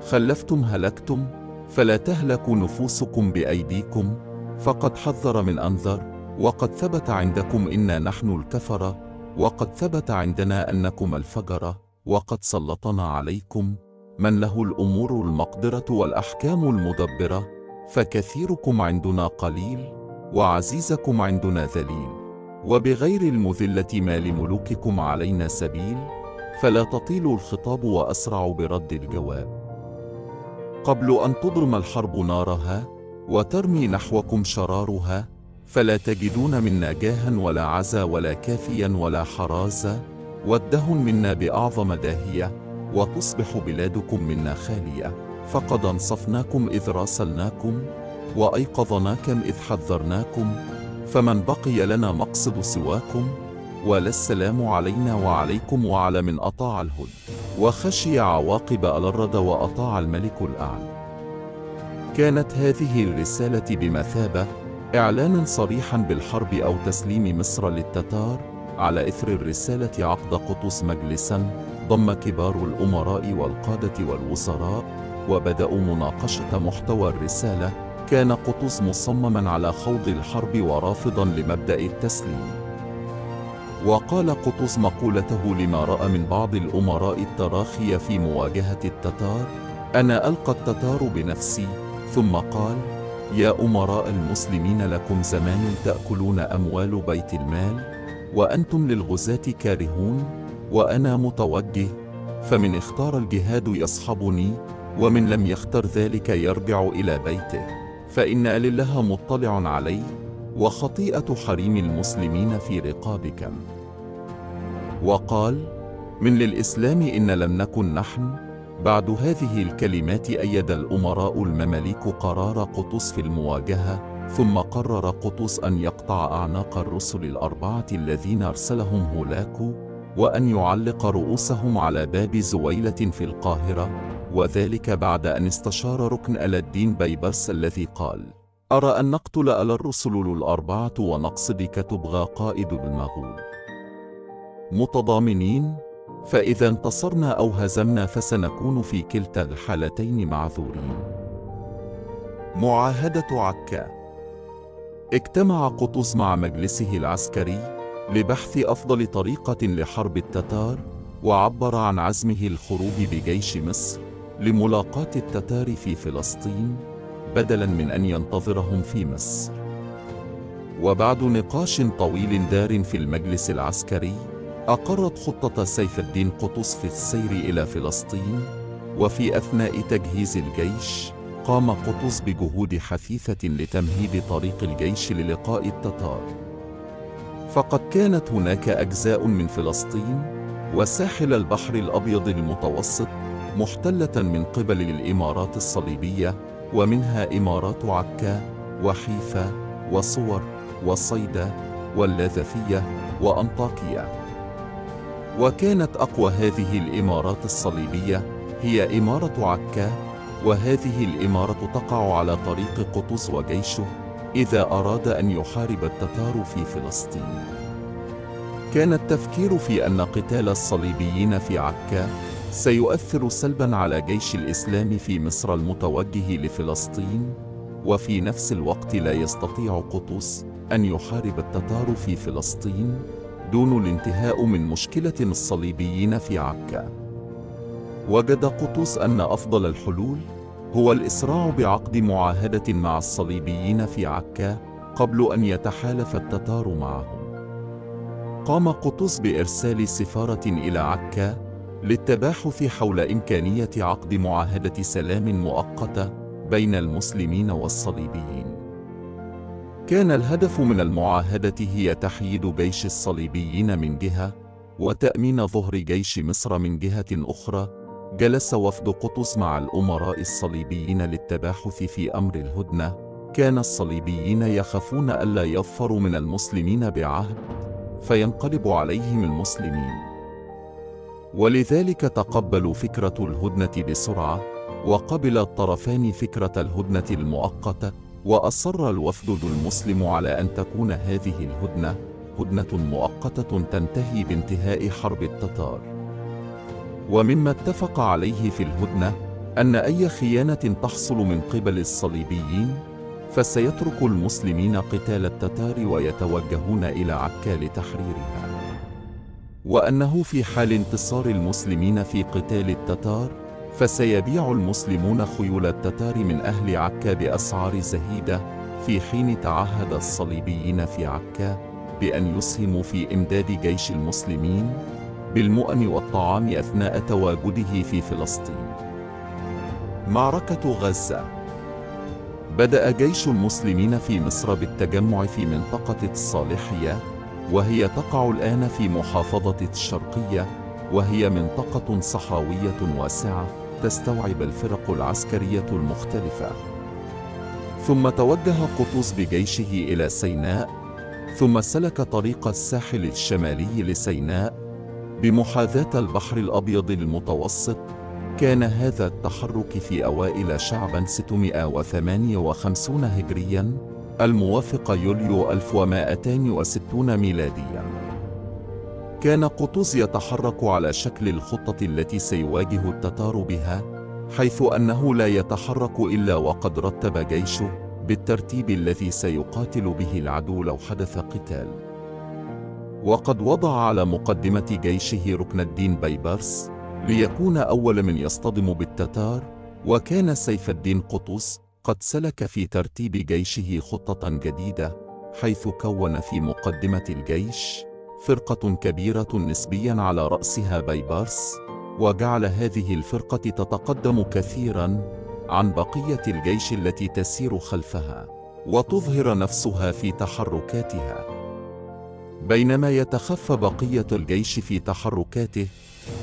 خلفتم هلكتم، فلا تهلكوا نفوسكم بأيديكم، فقد حذر من أنذر، وقد ثبت عندكم إنا نحن الكفرة، وقد ثبت عندنا أنكم الفجرة، وقد سلطنا عليكم من له الأمور المقدرة والأحكام المدبرة، فكثيركم عندنا قليل وعزيزكم عندنا ذليل، وبغير المذلة ما لملوككم علينا سبيل، فلا تطيل الخطاب وأسرع برد الجواب. قبل أن تضرم الحرب نارها وترمي نحوكم شرارها، فلا تجدون منا جاها ولا عزا ولا كافيا ولا حرازا، والدهن منا بأعظم داهية، وتصبح بلادكم منا خالية. فقد انصفناكم إذ راسلناكم، وأيقظناكم إذ حذرناكم، فمن بقي لنا مقصد سواكم، ولا السلام علينا وعليكم وعلى من أطاع الهدى وخشي عواقب الرد وأطاع الملك الأعلى. كانت هذه الرسالة بمثابة إعلان صريحا بالحرب أو تسليم مصر للتتار. على إثر الرسالة عقد قطز مجلسا ضم كبار الأمراء والقادة والوزراء، وبدأوا مناقشة محتوى الرسالة. كان قطز مصمما على خوض الحرب ورافضا لمبدأ التسليم. وقال قطز مقولته لما رأى من بعض الأمراء التراخي في مواجهة التتار: أنا ألقى التتار بنفسي. ثم قال: يا أمراء المسلمين، لكم زمان تأكلون أموال بيت المال، وأنتم للغزاة كارهون، وأنا متوجه، فمن اختار الجهاد يصحبني، ومن لم يختر ذلك يرجع إلى بيته، فإن لله مطلع عليه، وخطيئة حريم المسلمين في رقابكم. وقال: من للإسلام إن لم نكن نحن. بعد هذه الكلمات أيد الأمراء المماليك قرار قطز في المواجهة، ثم قرر قطز أن يقطع أعناق الرسل الأربعة الذين أرسلهم هولاكو، وأن يعلق رؤوسهم على باب زويلة في القاهرة، وذلك بعد أن استشار ركن آل الدين بيبرس الذي قال: أرى أن نقتل آل الرسل الأربعة ونقصد كتبغى قائد المغول متضامنين، فإذا انتصرنا أو هزمنا فسنكون في كلتا الحالتين معذورين. معاهدة عكا. اجتمع قطز مع مجلسه العسكري لبحث أفضل طريقة لحرب التتار، وعبر عن عزمه الخروج بجيش مصر لملاقاة التتار في فلسطين بدلاً من أن ينتظرهم في مصر. وبعد نقاش طويل دار في المجلس العسكري، أقرت خطة سيف الدين قطز في السير إلى فلسطين. وفي أثناء تجهيز الجيش، قام قطز بجهود حثيثة لتمهيد طريق الجيش للقاء التتار. فقد كانت هناك أجزاء من فلسطين وساحل البحر الأبيض المتوسط محتلة من قبل الإمارات الصليبية، ومنها إمارات عكا وحيفا وصور وصيدا واللاذقية وأنطاكيا. وكانت أقوى هذه الإمارات الصليبية هي إمارة عكا، وهذه الإمارة تقع على طريق قطز وجيشه إذا أراد أن يحارب التتار في فلسطين. كان التفكير في أن قتال الصليبيين في عكا سيؤثر سلباً على جيش الإسلام في مصر المتوجه لفلسطين، وفي نفس الوقت لا يستطيع قطز أن يحارب التتار في فلسطين دون الانتهاء من مشكلة الصليبيين في عكا. وجد قطز أن أفضل الحلول هو الإسراع بعقد معاهدة مع الصليبيين في عكا قبل أن يتحالف التتار معهم. قام قطز بإرسال سفارة إلى عكا للتباحث حول إمكانية عقد معاهدة سلام مؤقتة بين المسلمين والصليبيين. كان الهدف من المعاهدة هي تحييد جيش الصليبيين من جهة، وتأمين ظهر جيش مصر من جهة أخرى. جلس وفد قطز مع الأمراء الصليبيين للتباحث في أمر الهدنة. كان الصليبيين يخافون ألا يظفروا من المسلمين بعهد فينقلب عليهم المسلمين، ولذلك تقبلوا فكرة الهدنة بسرعة، وقبل الطرفان فكرة الهدنة المؤقتة. وأصر الوفد المسلم على أن تكون هذه الهدنة هدنة مؤقتة تنتهي بانتهاء حرب التتار. ومما اتفق عليه في الهدنة أن أي خيانة تحصل من قبل الصليبيين فسيترك المسلمين قتال التتار ويتوجهون إلى عكا لتحريرها، وأنه في حال انتصار المسلمين في قتال التتار فسيبيع المسلمون خيول التتار من أهل عكا بأسعار زهيدة، في حين تعهد الصليبيين في عكا بأن يسهموا في إمداد جيش المسلمين بالمؤن والطعام أثناء تواجده في فلسطين. معركة غزة. بدأ جيش المسلمين في مصر بالتجمع في منطقة الصالحية، وهي تقع الآن في محافظة الشرقية، وهي منطقة صحراوية واسعة تستوعب الفرق العسكرية المختلفة. ثم توجه قطز بجيشه إلى سيناء، ثم سلك طريق الساحل الشمالي لسيناء بمحاذاة البحر الأبيض المتوسط. كان هذا التحرك في أوائل شعبان 658 هجرياً الموافق يوليو 1260 ميلادياً. كان قطز يتحرك على شكل الخطة التي سيواجه التتار بها، حيث أنه لا يتحرك إلا وقد رتب جيشه بالترتيب الذي سيقاتل به العدو لو حدث قتال. وقد وضع على مقدمة جيشه ركن الدين بيبرس ليكون أول من يصطدم بالتتار، وكان سيف الدين قطز قد سلك في ترتيب جيشه خطة جديدة، حيث كون في مقدمة الجيش فرقة كبيرة نسبياً على رأسها بيبرس، وجعل هذه الفرقة تتقدم كثيراً عن بقية الجيش التي تسير خلفها وتظهر نفسها في تحركاتها. بينما يتخفى بقية الجيش في تحركاته،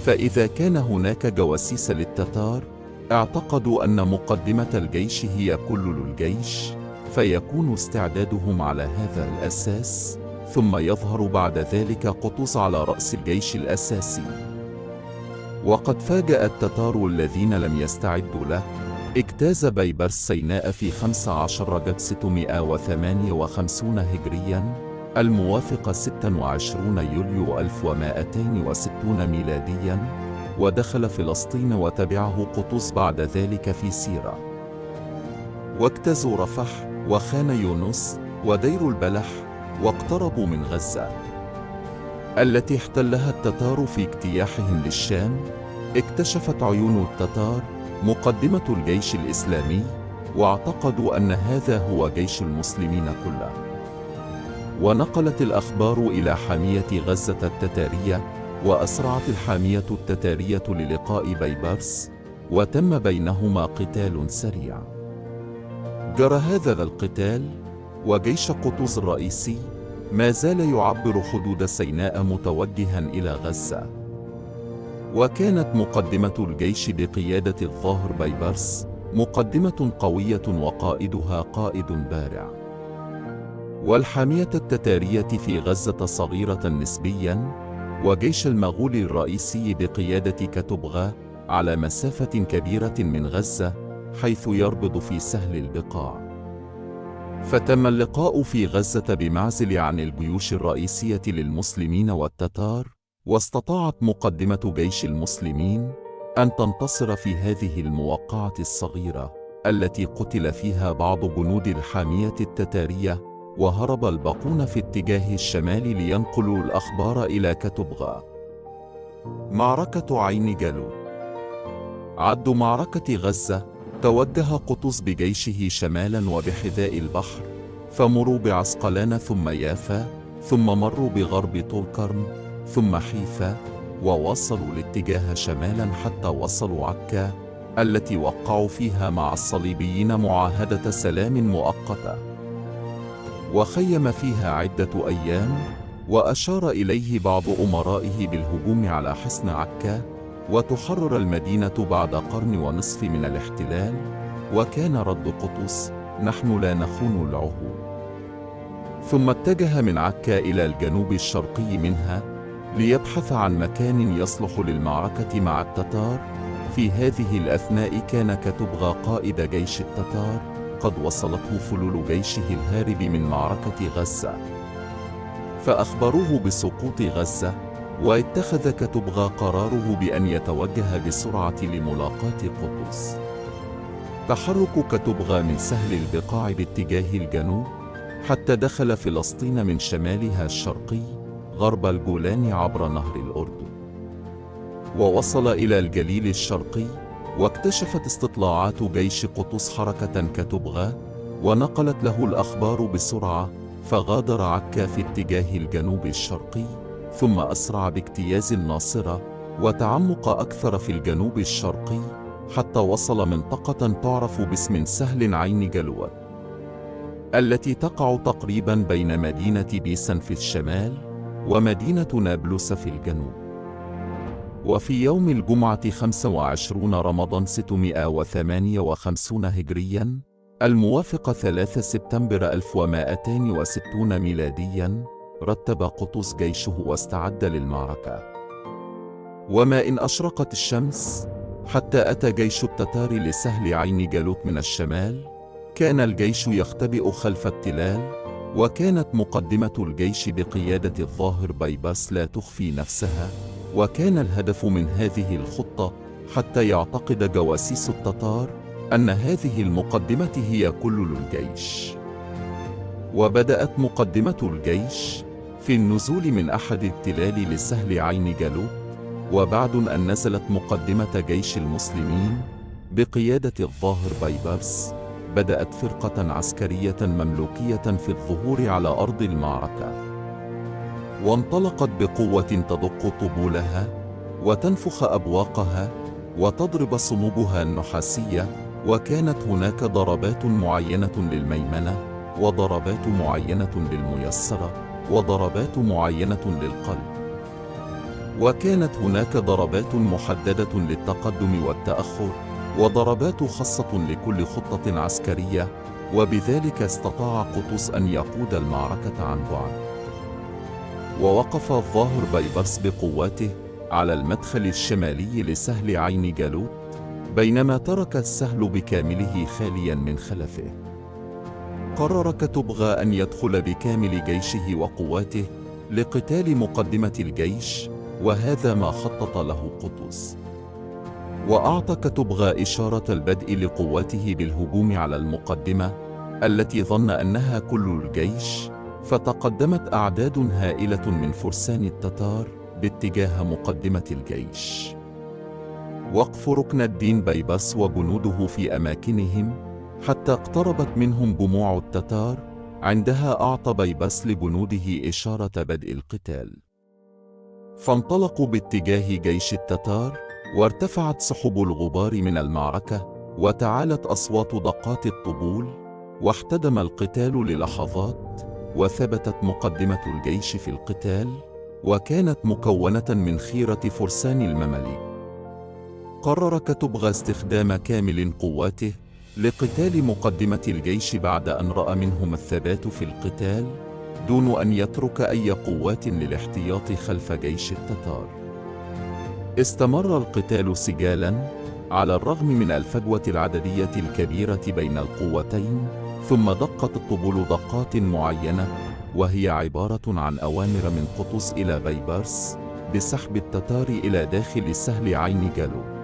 فإذا كان هناك جواسيس للتتار اعتقدوا أن مقدمة الجيش هي كل الجيش، فيكون استعدادهم على هذا الأساس، ثم يظهر بعد ذلك قطز على رأس الجيش الأساسي. وقد فاجأ التتار الذين لم يستعدوا له. اجتاز بيبرس سيناء في 15 رجب 658 هجرياً الموافق 26 يوليو 1260 ميلادياً، ودخل فلسطين وتبعه قطز بعد ذلك في سيرة. واجتازوا رفح وخان يونس ودير البلح، واقتربوا من غزة التي احتلها التتار في اجتياحهم للشام. اكتشفت عيون التتار مقدمة الجيش الإسلامي، واعتقدوا أن هذا هو جيش المسلمين كله. ونقلت الأخبار إلى حامية غزة التتارية، وأسرعت الحامية التتارية للقاء بيبرس، وتم بينهما قتال سريع. جرى هذا القتال، وجيش قطز الرئيسي ما زال يعبر حدود سيناء متوجها إلى غزة. وكانت مقدمة الجيش بقيادة الظاهر بيبرس مقدمة قوية وقائدها قائد بارع. والحامية التتارية في غزة صغيرة نسبياً، وجيش المغول الرئيسي بقيادة كتبغى على مسافة كبيرة من غزة، حيث يربض في سهل البقاع. فتم اللقاء في غزة بمعزل عن الجيوش الرئيسية للمسلمين والتتار، واستطاعت مقدمة جيش المسلمين أن تنتصر في هذه الموقعة الصغيرة التي قتل فيها بعض جنود الحامية التتارية، وهرب الباقون في اتجاه الشمال لينقلوا الأخبار إلى كتبغى. معركة عين جالوت. عد معركة غزة. توجه قطز بجيشه شمالا وبحذاء البحر، فمروا بعسقلان ثم يافا، ثم مروا بغرب طولكرم، ثم حيفا، ووصلوا الاتجاه شمالا حتى وصلوا عكا التي وقعوا فيها مع الصليبيين معاهدة سلام مؤقتة، وخيم فيها عدة أيام. وأشار إليه بعض أمرائه بالهجوم على حصن عكا وتحرر المدينة بعد قرن ونصف من الاحتلال. وكان رد قطز: نحن لا نخون العهود. ثم اتجه من عكا إلى الجنوب الشرقي منها ليبحث عن مكان يصلح للمعركة مع التتار. في هذه الأثناء كان كتبغى قائد جيش التتار قد وصلته فلول جيشه الهارب من معركة غزة، فأخبروه بسقوط غزة، واتخذ كتبغى قراره بأن يتوجه بسرعة لملاقاة قطز. تحرك كتبغى من سهل البقاع باتجاه الجنوب حتى دخل فلسطين من شمالها الشرقي غرب الجولان عبر نهر الأردن، ووصل إلى الجليل الشرقي. واكتشفت استطلاعات جيش قطز حركة كتبغى، ونقلت له الأخبار بسرعة، فغادر عكا في اتجاه الجنوب الشرقي، ثم أسرع باجتياز الناصرة وتعمق أكثر في الجنوب الشرقي حتى وصل منطقة تعرف باسم سهل عين جالوت، التي تقع تقريبا بين مدينة بيسن في الشمال ومدينة نابلس في الجنوب. وفي يوم الجمعة 25 رمضان 658 هجريا الموافق 3 سبتمبر 1260 ميلاديا، رتب قطز جيشه واستعد للمعركة. وما إن أشرقت الشمس حتى أتى جيش التتار لسهل عين جالوت من الشمال، كان الجيش يختبئ خلف التلال، وكانت مقدمة الجيش بقيادة الظاهر بيبرس لا تخفي نفسها، وكان الهدف من هذه الخطة حتى يعتقد جواسيس التتار أن هذه المقدمة هي كل الجيش. وبدأت مقدمة الجيش في النزول من أحد التلال لسهل عين جالوت، وبعد أن نزلت مقدمة جيش المسلمين بقيادة الظاهر بيبرس، بدأت فرقة عسكرية مملوكية في الظهور على أرض المعركة، وانطلقت بقوة تدق طبولها وتنفخ أبواقها وتضرب صموبها النحاسية، وكانت هناك ضربات معينة للميمنة، وضربات معينة للميسرة، وضربات معينة للقلب، وكانت هناك ضربات محددة للتقدم والتأخر، وضربات خاصة لكل خطة عسكرية، وبذلك استطاع قطز أن يقود المعركة عن بعد. ووقف الظاهر بيبرس بقواته على المدخل الشمالي لسهل عين جالوت، بينما ترك السهل بكامله خاليا من خلفه. قرر كتبغى أن يدخل بكامل جيشه وقواته لقتال مقدمة الجيش، وهذا ما خطط له قطز. وأعطى كتبغى إشارة البدء لقواته بالهجوم على المقدمة التي ظن أنها كل الجيش، فتقدمت أعداد هائلة من فرسان التتار باتجاه مقدمة الجيش. وقف ركن الدين بيبرس وجنوده في أماكنهم حتى اقتربت منهم جموع التتار، عندها أعطى بيبرس لجنوده إشارة بدء القتال، فانطلقوا باتجاه جيش التتار، وارتفعت سحب الغبار من المعركة، وتعالت أصوات دقات الطبول، واحتدم القتال للحظات، وثبتت مقدمة الجيش في القتال، وكانت مكونة من خيرة فرسان المماليك. قرر كتبغى استخدام كامل قواته لقتال مقدمة الجيش بعد أن رأى منهم الثبات في القتال، دون أن يترك أي قوات للاحتياط خلف جيش التتار. استمر القتال سجالاً على الرغم من الفجوة العددية الكبيرة بين القوتين، ثم دقت الطبول دقات معينة، وهي عبارة عن أوامر من قطز إلى بيبرس بسحب التتار إلى داخل سهل عين جالوت.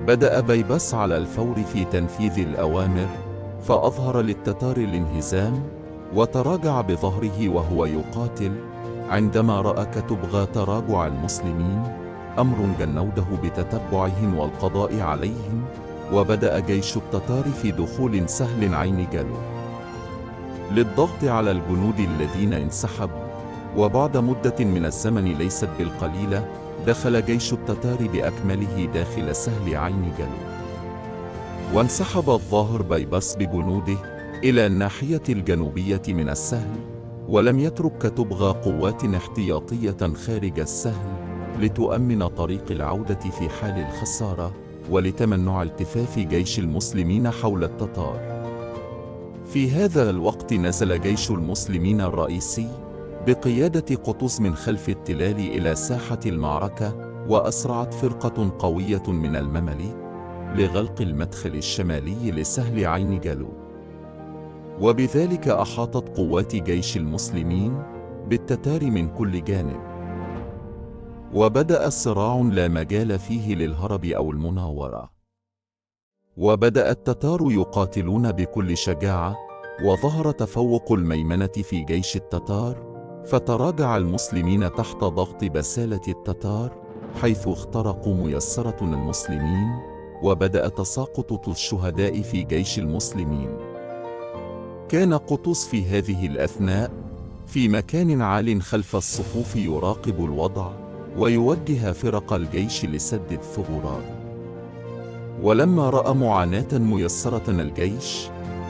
بدأ بيبرس على الفور في تنفيذ الأوامر، فأظهر للتتار الانهزام وتراجع بظهره وهو يقاتل. عندما رأى كتبغى تراجع المسلمين، أمر جنوده بتتبعهم والقضاء عليهم، وبدأ جيش التتار في دخول سهل عين جالوت للضغط على الجنود الذين انسحبوا. وبعد مدة من الزمن ليست بالقليلة، دخل جيش التتار بأكمله داخل سهل عين جالوت، وانسحب الظاهر بيبرس بجنوده إلى الناحية الجنوبية من السهل، ولم يترك كتبغى قوات احتياطية خارج السهل لتؤمن طريق العودة في حال الخسارة، ولتمنع التفاف جيش المسلمين حول التتار. في هذا الوقت نزل جيش المسلمين الرئيسي بقيادة قطز من خلف التلال إلى ساحة المعركة، وأسرعت فرقة قوية من المماليك لغلق المدخل الشمالي لسهل عين جالوت، وبذلك أحاطت قوات جيش المسلمين بالتتار من كل جانب، وبدأ صراع لا مجال فيه للهرب أو المناورة. وبدأ التتار يقاتلون بكل شجاعة، وظهر تفوق الميمنة في جيش التتار، فتراجع المسلمين تحت ضغط بسالة التتار، حيث اخترقوا ميسرة المسلمين، وبدأ تساقط الشهداء في جيش المسلمين. كان قطز في هذه الأثناء في مكان عال خلف الصفوف يراقب الوضع ويوجه فرق الجيش لسد الثغرات. ولما رأى معاناة ميسرة الجيش،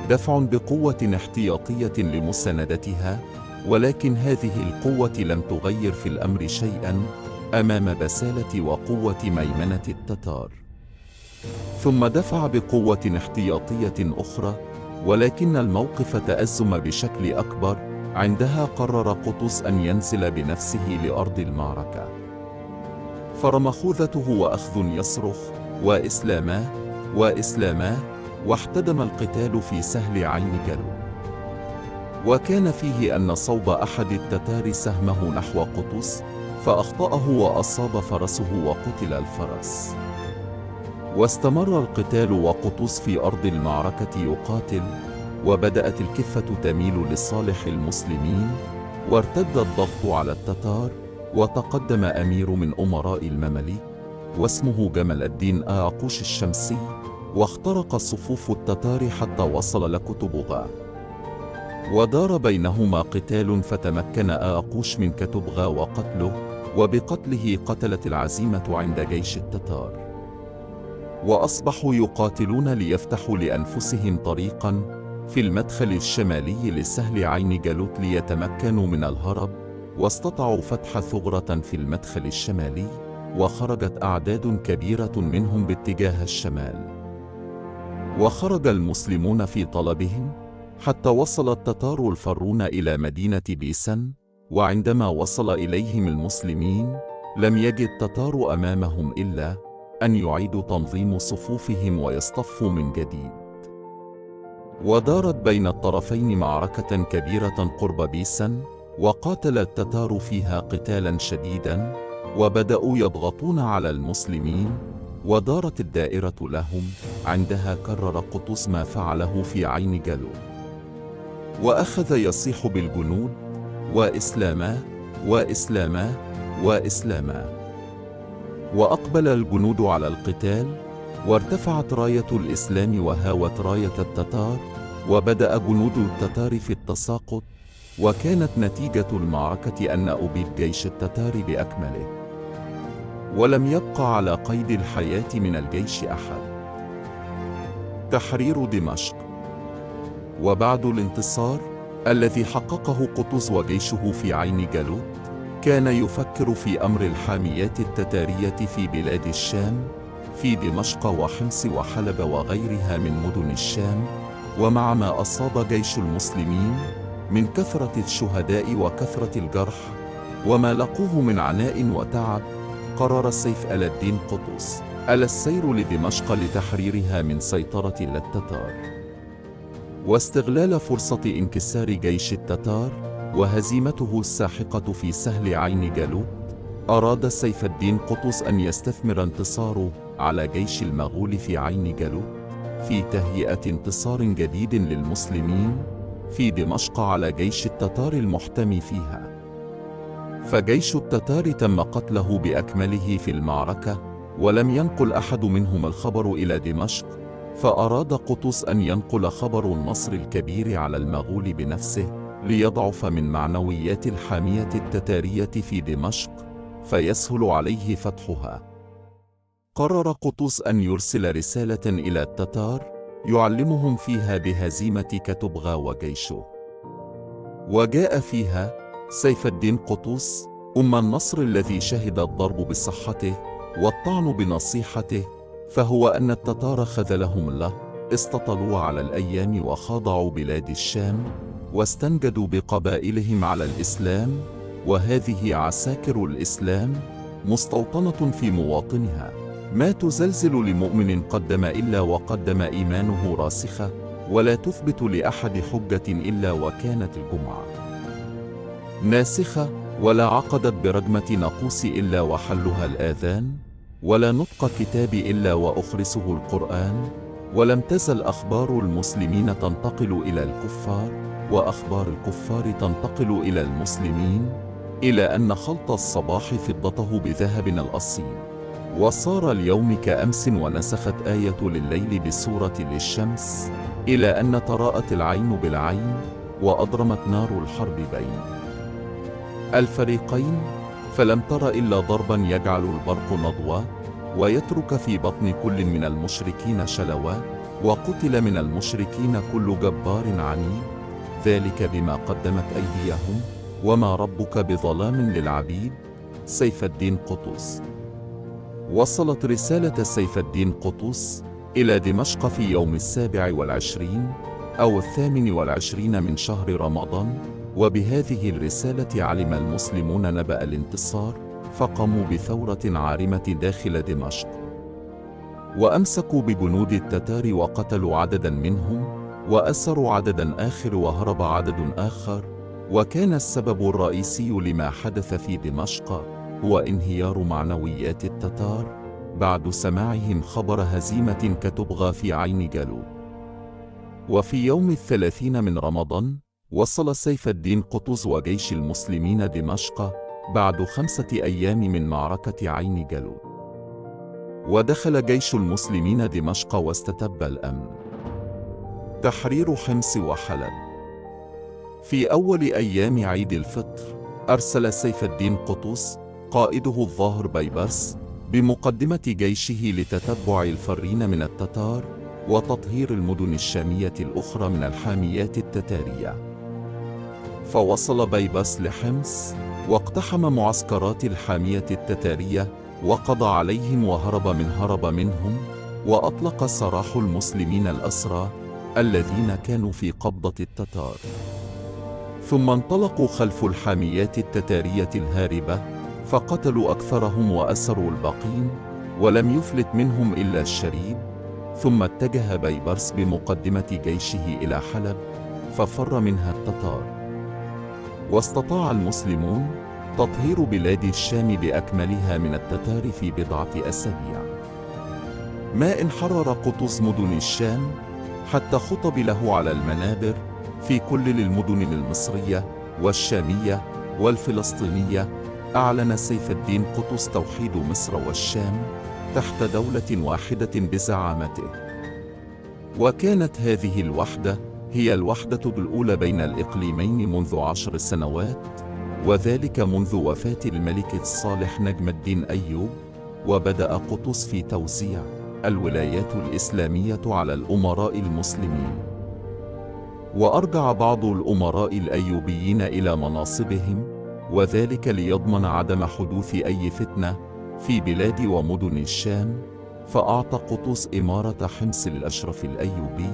دفع بقوة احتياطية لمساندتها، ولكن هذه القوة لم تغير في الأمر شيئا أمام بسالة وقوة ميمنة التتار. ثم دفع بقوة احتياطية أخرى، ولكن الموقف تأزم بشكل أكبر. عندها قرر قطز أن ينزل بنفسه لأرض المعركة. فرم خوذته وأخذ يصرخ: وإسلاماه وإسلاماه، واحتدم القتال في سهل عين جالوت. وكان فيه أن صوب أحد التتار سهمه نحو قطز، فأخطأه وأصاب فرسه وقتل الفرس. واستمر القتال وقطز في أرض المعركة يقاتل، وبدأت الكفة تميل لصالح المسلمين، وارتد الضغط على التتار. وتقدم أمير من أمراء المماليك واسمه جمال الدين آقوش الشمسي، واخترق صفوف التتار حتى وصل لكتبغا. ودار بينهما قتال، فتمكن آقوش من كتبغا وقتله، وبقتله قتلت العزيمة عند جيش التتار. وأصبحوا يقاتلون ليفتحوا لأنفسهم طريقا في المدخل الشمالي لسهل عين جالوت ليتمكنوا من الهرب، واستطاعوا فتح ثغرة في المدخل الشمالي، وخرجت أعداد كبيرة منهم باتجاه الشمال. وخرج المسلمون في طلبهم حتى وصل التتار الفرون إلى مدينة بيسن. وعندما وصل إليهم المسلمين، لم يجد التتار أمامهم إلا أن يعيدوا تنظيم صفوفهم ويصطفوا من جديد. ودارت بين الطرفين معركة كبيرة قرب بيسن، وقاتل التتار فيها قتالا شديدا، وبدأوا يضغطون على المسلمين، ودارت الدائرة لهم. عندها كرر قطز ما فعله في عين جالوت، وأخذ يصيح بالجنود: وإسلاماه وإسلاماه وإسلاماه. وأقبل الجنود على القتال، وارتفعت راية الإسلام وهاوت راية التتار، وبدأ جنود التتار في التساقط. وكانت نتيجة المعركة أن أبيد جيش التتار بأكمله، ولم يبقى على قيد الحياة من الجيش أحد. تحرير دمشق. وبعد الانتصار الذي حققه قطز وجيشه في عين جالوت، كان يفكر في أمر الحاميات التتارية في بلاد الشام، في دمشق وحمص وحلب وغيرها من مدن الشام. ومع ما أصاب جيش المسلمين من كثرة الشهداء وكثرة الجرح وما لقوه من عناء وتعب، قرر سيف الدين قطز السير لدمشق لتحريرها من سيطرة التتار. واستغلال فرصة انكسار جيش التتار وهزيمته الساحقة في سهل عين جالوت، أراد سيف الدين قطز أن يستثمر انتصاره على جيش المغول في عين جالوت في تهيئة انتصار جديد للمسلمين في دمشق على جيش التتار المحتمي فيها. فجيش التتار تم قتله بأكمله في المعركة، ولم ينقل أحد منهم الخبر إلى دمشق. فأراد قطز أن ينقل خبر النصر الكبير على المغول بنفسه، ليضعف من معنويات الحامية التتارية في دمشق، فيسهل عليه فتحها. قرر قطز أن يرسل رسالة إلى التتار يعلمهم فيها بهزيمة كتبغا وجيشه. وجاء فيها سيف الدين قطز النصر الذي شهد الضرب بصحته والطعن بنصيحته، فهو أن التتار خذلهم له، استطلوا على الأيام وخاضعوا بلاد الشام، واستنجدوا بقبائلهم على الإسلام، وهذه عساكر الإسلام مستوطنة في مواطنها، ما تزلزل لمؤمن قدم إلا وقدم إيمانه راسخة، ولا تثبت لأحد حجة إلا وكانت الجمعة ناسخة، ولا عقدت برجمة ناقوس إلا وحلها الآذان، ولا نطق كتاب إلا وأخرسه القرآن، ولم تزل أخبار المسلمين تنتقل إلى الكفار، وأخبار الكفار تنتقل إلى المسلمين، إلى أن خلط الصباح فضته بذهب الأصيل، وصار اليوم كأمس، ونسخت آية لليل بسورة للشمس، إلى أن تراءت العين بالعين، وأضرمت نار الحرب بين الفريقين، فلم تر إلا ضربا يجعل البرق نضوا، ويترك في بطن كل من المشركين شلوا، وقتل من المشركين كل جبار عنيد، ذلك بما قدمت أيديهم، وما ربك بظلام للعبيد. سيف الدين قطز. وصلت رسالة سيف الدين قطز إلى دمشق في يوم 27 أو 28 من شهر رمضان، وبهذه الرسالة علم المسلمون نبأ الانتصار، فقاموا بثورة عارمة داخل دمشق، وأمسكوا بجنود التتار وقتلوا عددا منهم، وأسروا عددا آخر وهرب عدد آخر. وكان السبب الرئيسي لما حدث في دمشق هو انهيار معنويات التتار بعد سماعهم خبر هزيمة كتبغى في عين جالوت. وفي يوم 30 من رمضان وصل سيف الدين قطز وجيش المسلمين دمشق بعد 5 أيام من معركة عين جالوت. ودخل جيش المسلمين دمشق واستتب الأمن. تحرير حمص وحلب. في أول أيام عيد الفطر أرسل سيف الدين قطز قائده الظاهر بيبرس بمقدمة جيشه لتتبع الفرين من التتار وتطهير المدن الشامية الأخرى من الحاميات التتارية. فوصل بيبرس لحمص واقتحم معسكرات الحامية التتارية وقضى عليهم وهرب منهم، وأطلق سراح المسلمين الأسرى الذين كانوا في قبضة التتار. ثم انطلقوا خلف الحاميات التتارية الهاربة فقتلوا أكثرهم وأسروا الباقين، ولم يفلت منهم إلا الشريد. ثم اتجه بيبرس بمقدمة جيشه إلى حلب ففر منها التتار، واستطاع المسلمون تطهير بلاد الشام بأكملها من التتار في بضعة أسابيع. ما إن حرر قطز مدن الشام حتى خطب له على المنابر في كل المدن المصرية والشامية والفلسطينية. أعلن سيف الدين قطز توحيد مصر والشام تحت دولة واحدة بزعامته. وكانت هذه الوحدة هي الوحدة الأولى بين الإقليمين منذ 10 سنوات، وذلك منذ وفاة الملك الصالح نجم الدين أيوب. وبدأ قطز في توزيع الولايات الإسلامية على الأمراء المسلمين، وأرجع بعض الأمراء الأيوبيين إلى مناصبهم، وذلك ليضمن عدم حدوث أي فتنة في بلاد ومدن الشام. فأعطى قطز إمارة حمص للأشرف الأيوبي،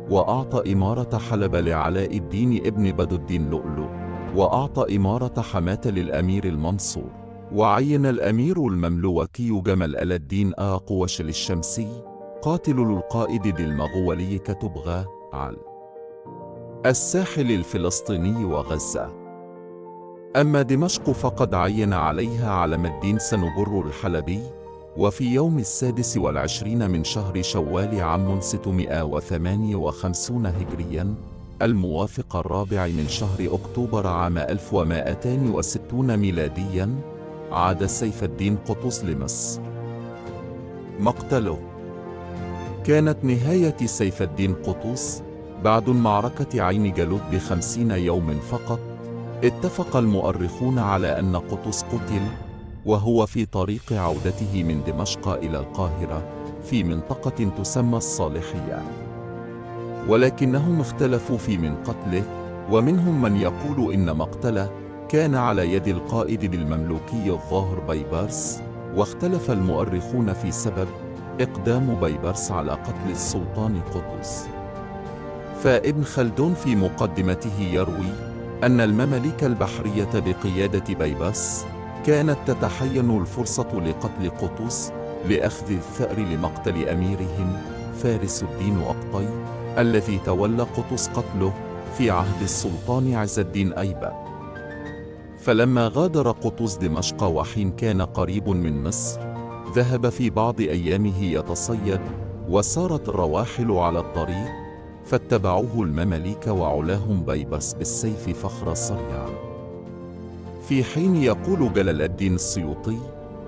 وأعطى إمارة حلب لعلاء الدين ابن بدر الدين لؤلؤ، وأعطى إمارة حماة للأمير المنصور، وعين الأمير المملوكي جمال الدين آقوش الشمسي قاتل القائد المغولي كتبغى على الساحل الفلسطيني وغزة. أما دمشق فقد عين عليها علم الدين سنجر الحلبي. وفي يوم 26 من شهر شوال عام 658 هجرياً الموافق 4 من شهر أكتوبر عام 1260 ميلادياً عاد سيف الدين قطز لمصر. مقتله. كانت نهاية سيف الدين قطز بعد معركة عين جالوت ب50 يوم فقط. اتفق المؤرخون على أن قطز قتل وهو في طريق عودته من دمشق إلى القاهرة في منطقة تسمى الصالحية، ولكنهم اختلفوا في من قتله، ومنهم من يقول إن مقتله كان على يد القائد المملوكي الظاهر بيبرس، واختلف المؤرخون في سبب إقدام بيبرس على قتل السلطان قطز. فابن خلدون في مقدمته يروي أن المماليك البحرية بقيادة بيبرس كانت تتحين الفرصة لقتل قطز لأخذ الثأر لمقتل أميرهم فارس الدين أبطي الذي تولى قطز قتله في عهد السلطان عز الدين أيبك. فلما غادر قطز دمشق وحين كان قريب من مصر ذهب في بعض أيامه يتصيد، وسارت الرواحل على الطريق فاتبعوه المماليك وعلاهم بيبرس بالسيف فخر صريعا. في حين يقول جلال الدين السيوطي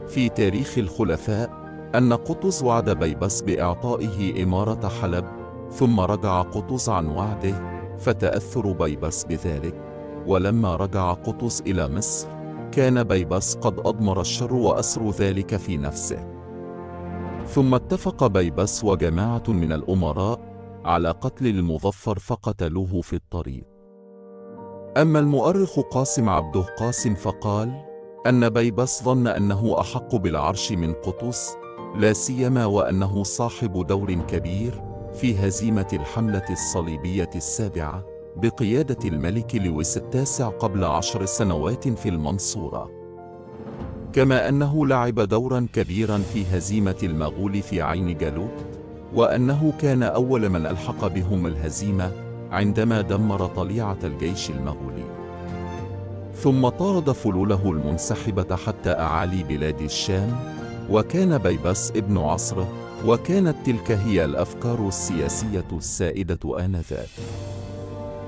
في تاريخ الخلفاء أن قطز وعد بيبرس بإعطائه إمارة حلب، ثم رجع قطز عن وعده فتأثر بيبرس بذلك. ولما رجع قطز إلى مصر كان بيبرس قد أضمر الشر وأسر ذلك في نفسه. ثم اتفق بيبرس وجماعة من الأمراء على قتل المظفر فقتلوه في الطريق. أما المؤرخ قاسم عبده قاسم فقال أن بيبرس ظن أنه أحق بالعرش من قطز، لا سيما وأنه صاحب دور كبير في هزيمة الحملة الصليبية السابعة بقيادة الملك لويس التاسع قبل 10 سنوات في المنصورة، كما أنه لعب دورا كبيرا في هزيمة المغول في عين جالوت، وأنه كان أول من ألحق بهم الهزيمة عندما دمر طليعة الجيش المغولي، ثم طارد فلوله المنسحبة حتى أعالي بلاد الشام. وكان بيبرس ابن عصره، وكانت تلك هي الأفكار السياسية السائدة آنذاك،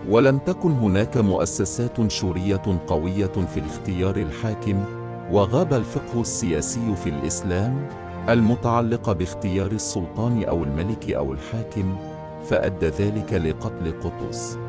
ولم تكن هناك مؤسسات شورية قوية في اختيار الحاكم، وغاب الفقه السياسي في الإسلام المتعلق باختيار السلطان أو الملك أو الحاكم، فأدى ذلك لقتل قطز.